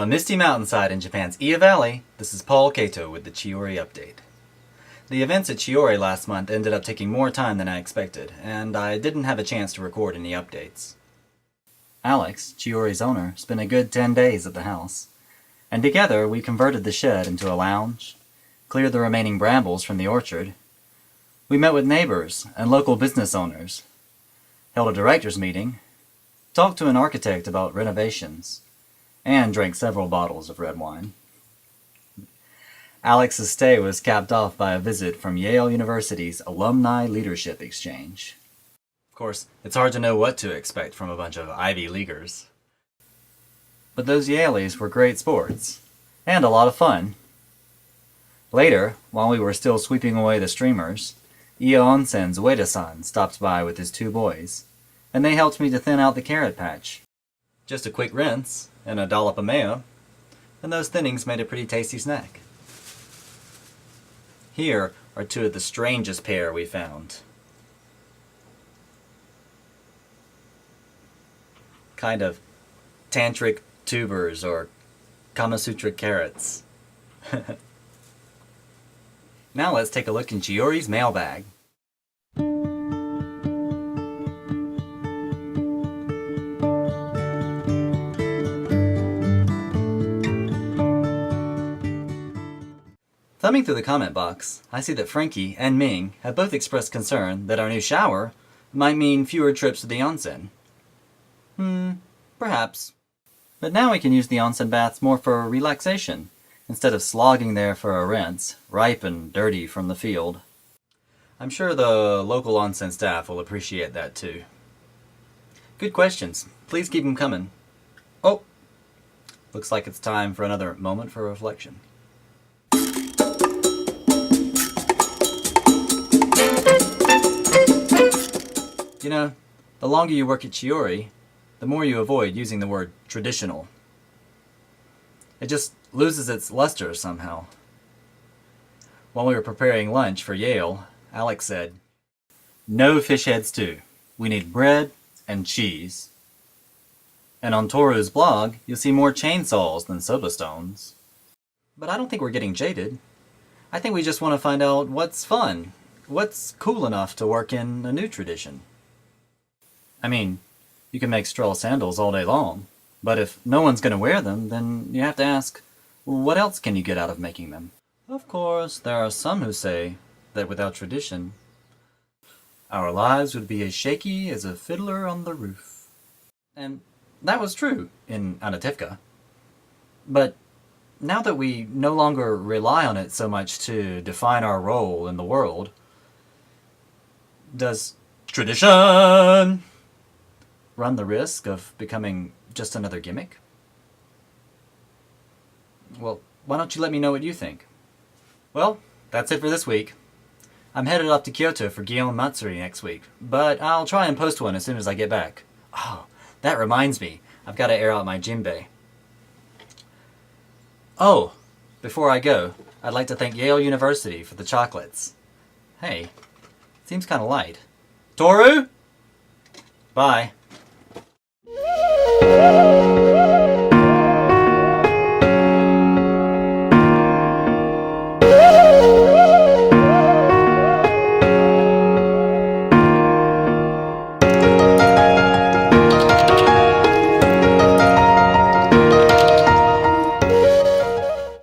From a misty mountainside in Japan's Iya Valley, this is Paul Kato with the Chiiori update. The events at Chiiori last month ended up taking more time than I expected, and I didn't have a chance to record any updates. Alex, Chiiori's owner, spent a good 10 days at the house, and together we converted the shed into a lounge, cleared the remaining brambles from the orchard. We met with neighbors and local business owners, held a directors meeting, talked to an architect about renovations, and drank several bottles of red wine. Alex's stay was capped off by a visit from Yale University's Alumni Leadership Exchange. Of course, it's hard to know what to expect from a bunch of Ivy Leaguers. But those Yaleys were great sports, and a lot of fun. Later, while we were still sweeping away the streamers, Iya Onsen's Ueda-san stopped by with his 2 boys, and they helped me to thin out the carrot patch. Just a quick rinse, and a dollop of mayo, and those thinnings made a pretty tasty snack. Here are 2 of the strangest pear we found. Kind of tantric tubers or Kama Sutra carrots. Now let's take a look in Chiiori's mailbag. Thumbing through the comment box, I see that Frankie and Ming have both expressed concern that our new shower might mean fewer trips to the onsen. Perhaps. But now we can use the onsen baths more for relaxation, instead of slogging there for a rinse, ripe and dirty from the field. I'm sure the local onsen staff will appreciate that too. Good questions. Please keep them coming. Oh, looks like it's time for another moment for reflection. You know, the longer you work at Chiiori, the more you avoid using the word traditional. It just loses its luster somehow. While we were preparing lunch for Yale, Alex said, "No fish head stew. We need bread and cheese." And on Toru's blog, you'll see more chainsaws than soba stones. But I don't think we're getting jaded. I think we just want to find out what's fun, what's cool enough to work in a new tradition. I mean, you can make straw sandals all day long, but if no one's going to wear them, then you have to ask, what else can you get out of making them? Of course, there are some who say that without tradition, our lives would be as shaky as a fiddler on the roof. And that was true in Anativka. But now that we no longer rely on it so much to define our role in the world, does tradition run the risk of becoming just another gimmick? Well, why don't you let me know what you think? Well, that's it for this week. I'm headed off to Kyoto for Gion Matsuri next week, but I'll try and post one as soon as I get back. Oh, that reminds me, I've got to air out my djembe. Oh, before I go, I'd like to thank Yale University for the chocolates. Hey, seems kind of light. Toru? Bye.